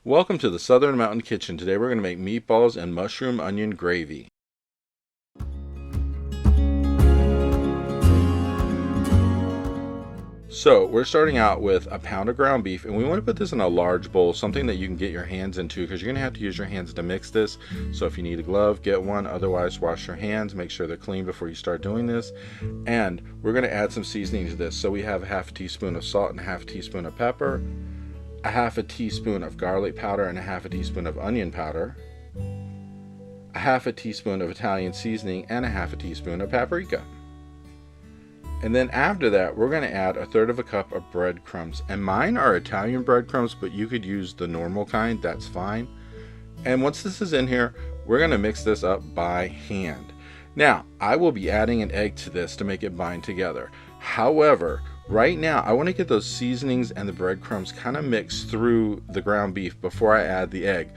Welcome to the Southern Mountain Kitchen. Today we're going to make meatballs and mushroom onion gravy. So we're starting out with a pound of ground beef, and we want to put this in a large bowl, something that you can get your hands into, because you're going to have to use your hands to mix this. So if you need a glove, get one. Otherwise, wash your hands, make sure they're clean before you start doing this. And we're going to add some seasoning to this. So we have a half a teaspoon of salt and a half a teaspoon of pepper, a half a teaspoon of garlic powder and a half a teaspoon of onion powder, a half a teaspoon of Italian seasoning, and a half a teaspoon of paprika. And then after that, we're going to add a third of a cup of breadcrumbs. And mine are Italian breadcrumbs, but you could use the normal kind, that's fine. And once this is in here, we're going to mix this up by hand. Now, I will be adding an egg to this to make it bind together. However, right now, I want to get those seasonings and the breadcrumbs kind of mixed through the ground beef before I add the egg.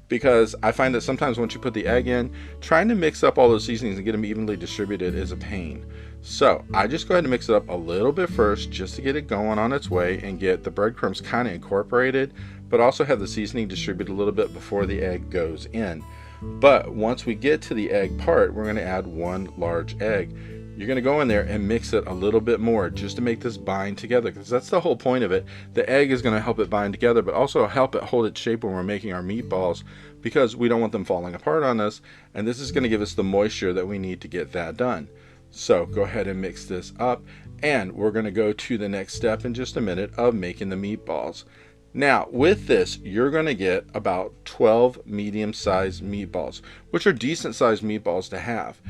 Because I find that sometimes once you put the egg in, trying to mix up all those seasonings and get them evenly distributed is a pain. So I just go ahead and mix it up a little bit first just to get it going on its way and get the breadcrumbs kind of incorporated, but also have the seasoning distributed a little bit before the egg goes in. But once we get to the egg part, we're going to add one large egg. You're going to go in there and mix it a little bit more just to make this bind together, because that's the whole point of it. The egg is going to help it bind together, but also help it hold its shape when we're making our meatballs, because we don't want them falling apart on us, and this is going to give us the moisture that we need to get that done. So go ahead and mix this up, and we're going to go to the next step in just a minute of making the meatballs. Now with this, you're going to get about 12 medium-sized meatballs, which are decent-sized meatballs to have.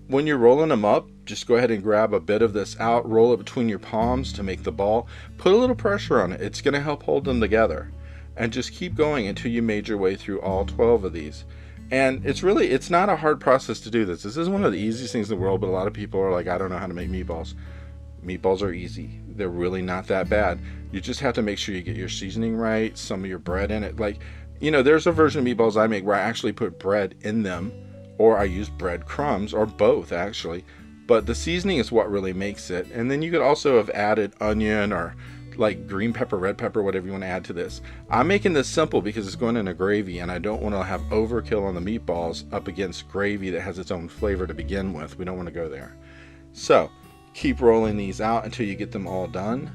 When you're rolling them up, just go ahead and grab a bit of this out, roll it between your palms to make the ball, put a little pressure on it. It's going to help hold them together, and just keep going until you made your way through all 12 of these. And it's not a hard process to do this. This is one of the easiest things in the world, but a lot of people are like, I don't know how to make meatballs. Meatballs are easy. They're really not that bad. You just have to make sure you get your seasoning right, some of your bread in it. Like, you know, there's a version of meatballs I make where I actually put bread in them, or I use breadcrumbs, or both actually. But the seasoning is what really makes it. And then you could also have added onion or like green pepper, red pepper, whatever you want to add to this. I'm making this simple because it's going in a gravy, and I don't want to have overkill on the meatballs up against gravy that has its own flavor to begin with. We don't want to go there. So keep rolling these out until you get them all done.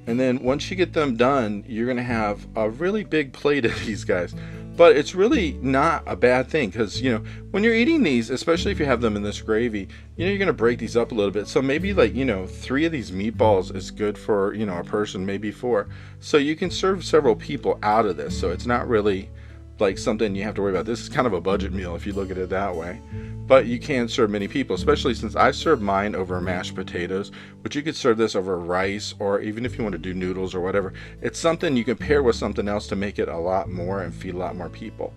And then once you get them done, you're going to have a really big plate of these guys. But it's really not a bad thing, because, you know, when you're eating these, especially if you have them in this gravy, you know, you're going to break these up a little bit. So maybe, like, you know, 3 of these meatballs is good for, you know, a person, maybe 4. So you can serve several people out of this. So it's not really like something you have to worry about. This is kind of a budget meal if you look at it that way. But you can serve many people, especially since I serve mine over mashed potatoes, but you could serve this over rice, or even if you want to do noodles or whatever. It's something you can pair with something else to make it a lot more and feed a lot more people.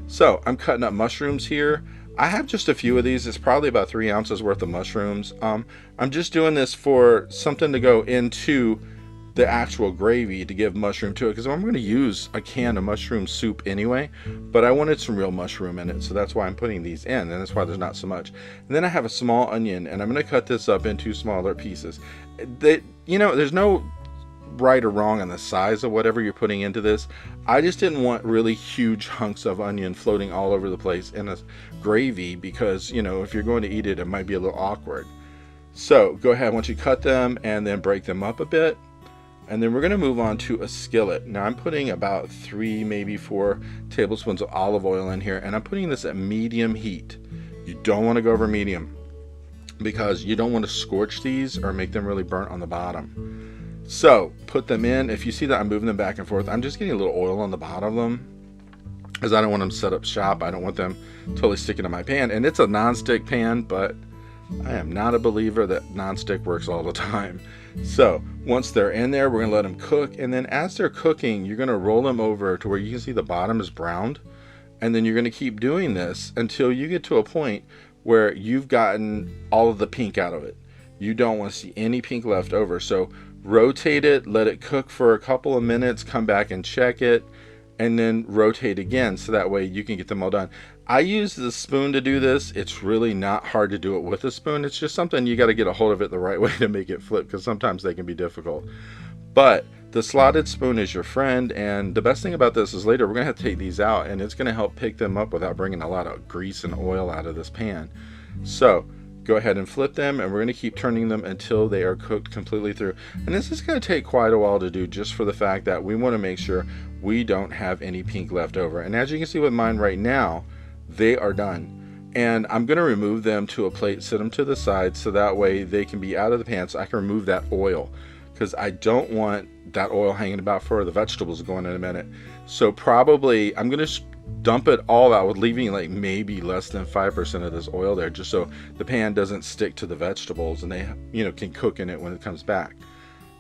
So I'm cutting up mushrooms here. I have just a few of these. It's probably about 3 ounces worth of mushrooms. I'm just doing this for something to go into the actual gravy to give mushroom to it, because I'm going to use a can of mushroom soup anyway, but I wanted some real mushroom in it, so that's why I'm putting these in, and that's why there's not so much. And then I have a small onion, and I'm going to cut this up into smaller pieces. You know, there's no right or wrong on the size of whatever you're putting into this. I just didn't want really huge hunks of onion floating all over the place in a gravy, because, you know, if you're going to eat it, it might be a little awkward. So go ahead once you cut them, and then break them up a bit. And then we're going to move on to a skillet. Now I'm putting about 3, maybe 4 tablespoons of olive oil in here, and I'm putting this at medium heat. You don't want to go over medium, because you don't want to scorch these or make them really burnt on the bottom. So put them in. If you see that I'm moving them back and forth, I'm just getting a little oil on the bottom of them, because I don't want them set up shop. I don't want them totally sticking to my pan. And it's a non-stick pan, but I am not a believer that non-stick works all the time. So once they're in there, we're going to let them cook, and then as they're cooking, you're going to roll them over to where you can see the bottom is browned, and then you're going to keep doing this until you get to a point where you've gotten all of the pink out of it. You don't want to see any pink left over, so rotate it, let it cook for a couple of minutes, come back and check it, and then rotate again, so that way you can get them all done. I use the spoon to do this. It's really not hard to do it with a spoon. It's just something you got to get a hold of it the right way to make it flip, because sometimes they can be difficult. But The slotted spoon is your friend, and the best thing about this is later we're going to have to take these out, and it's going to help pick them up without bringing a lot of grease and oil out of this pan. So go ahead and flip them, and we're going to keep turning them until they are cooked completely through. And this is going to take quite a while to do, just for the fact that we want to make sure we don't have any pink left over. And as you can see with mine right now, they are done. And I'm going to remove them to a plate, set them to the side, so that way they can be out of the pan, so I can remove that oil, because I don't want that oil hanging about for the vegetables going in a minute. So probably I'm going to dump it all out, with leaving like maybe less than 5% of this oil there, just so the pan doesn't stick to the vegetables and they, you know, can cook in it when it comes back.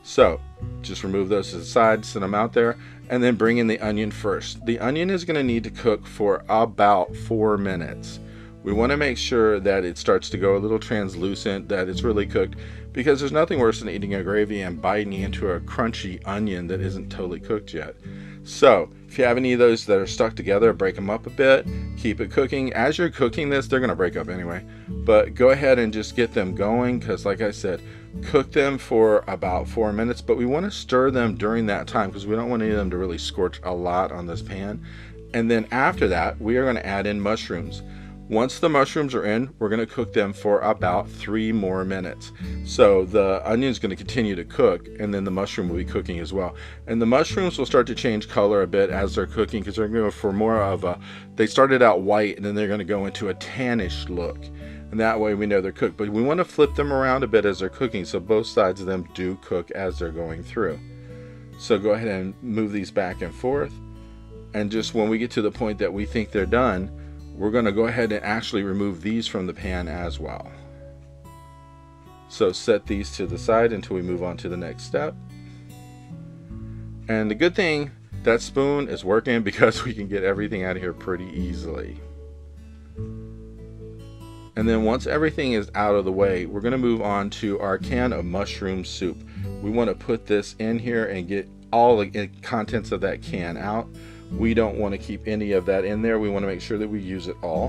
So just remove those to the side, set them out there, and then bring in the onion first. The onion is going to need to cook for about 4 minutes. We want to make sure that it starts to go a little translucent, that it's really cooked, because there's nothing worse than eating a gravy and biting into a crunchy onion that isn't totally cooked yet. So if you have any of those that are stuck together, break them up a bit, keep it cooking. As you're cooking this, they're going to break up anyway, but go ahead and just get them going, because like I said, cook them for about 4 minutes, but we want to stir them during that time, because we don't want any of them to really scorch a lot on this pan. And then after that, we are going to add in mushrooms. Once the mushrooms are in, we're going to cook them for about 3 more minutes. So the onion is going to continue to cook, and then the mushroom will be cooking as well. And the mushrooms will start to change color a bit as they're cooking, because they're going to go for more of a, they started out white and then they're going to go into a tannish look. And that way we know they're cooked. But we want to flip them around a bit as they're cooking, so both sides of them do cook as they're going through. So go ahead and move these back and forth. And just when we get to the point that we think they're done, we're going to go ahead and actually remove these from the pan as well. So set these to the side until we move on to the next step. And the good thing, that spoon is working, because we can get everything out of here pretty easily. And then once everything is out of the way, we're going to move on to our can of mushroom soup. We want to put this in here and get all the contents of that can out. We don't want to keep any of that in there. We want to make sure that we use it all.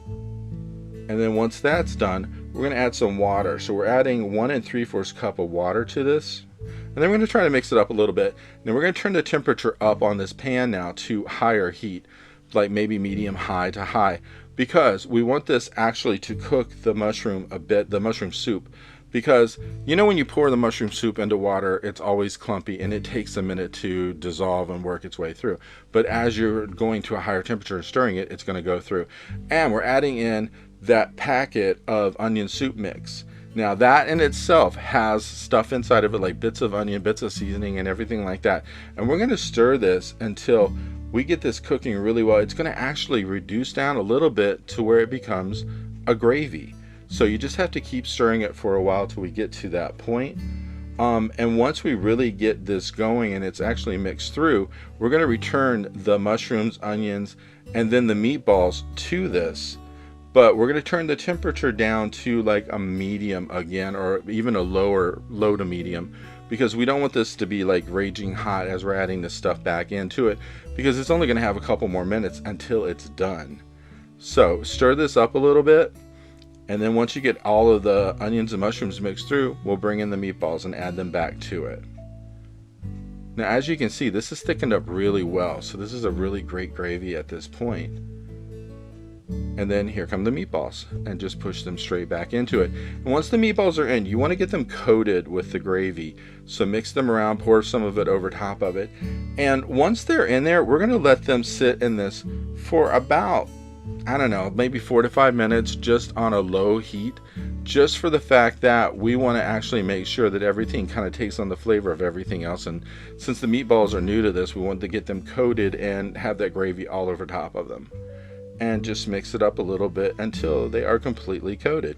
And then once that's done, we're going to add some water. So we're adding 1 3/4 cup of water to this. And then we're going to try to mix it up a little bit. And then we're going to turn the temperature up on this pan now to higher heat, like maybe medium high to high, because we want this actually to cook the mushroom a bit, the mushroom soup. Because you know, when you pour the mushroom soup into water, it's always clumpy and it takes a minute to dissolve and work its way through. But as you're going to a higher temperature and stirring it, it's going to go through. And we're adding in that packet of onion soup mix. Now that in itself has stuff inside of it, like bits of onion, bits of seasoning, and everything like that. And we're going to stir this until we get this cooking really well. It's going to actually reduce down a little bit to where it becomes a gravy. So you just have to keep stirring it for a while till we get to that point. And once we really get this going and it's actually mixed through, we're going to return the mushrooms, onions, and then the meatballs to this. But we're going to turn the temperature down to like a medium again, or even a low to medium, because we don't want this to be like raging hot as we're adding this stuff back into it, because it's only going to have a couple more minutes until it's done. So stir this up a little bit. And then once you get all of the onions and mushrooms mixed through, we'll bring in the meatballs and add them back to it. Now, as you can see, this is thickened up really well. So this is a really great gravy at this point. And then here come the meatballs, and just push them straight back into it. And once the meatballs are in, you want to get them coated with the gravy. So mix them around, pour some of it over top of it. And once they're in there, we're going to let them sit in this for about, I don't know, maybe 4 to 5 minutes, just on a low heat, just for the fact that we want to actually make sure that everything kind of takes on the flavor of everything else. And since the meatballs are new to this, we want to get them coated and have that gravy all over top of them. And just mix it up a little bit until they are completely coated.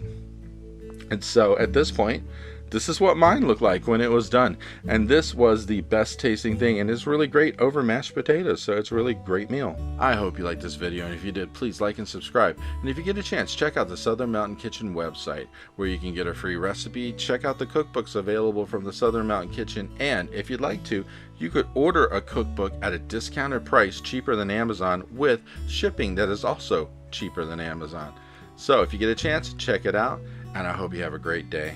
And so at this point, this is what mine looked like when it was done. And this was the best tasting thing, and it's really great over mashed potatoes, so it's a really great meal. I hope you liked this video, and if you did, please like and subscribe. And if you get a chance, check out the Southern Mountain Kitchen website, where you can get a free recipe, check out the cookbooks available from the Southern Mountain Kitchen, and if you'd like to, you could order a cookbook at a discounted price, cheaper than Amazon, with shipping that is also cheaper than Amazon. So if you get a chance, check it out, and I hope you have a great day.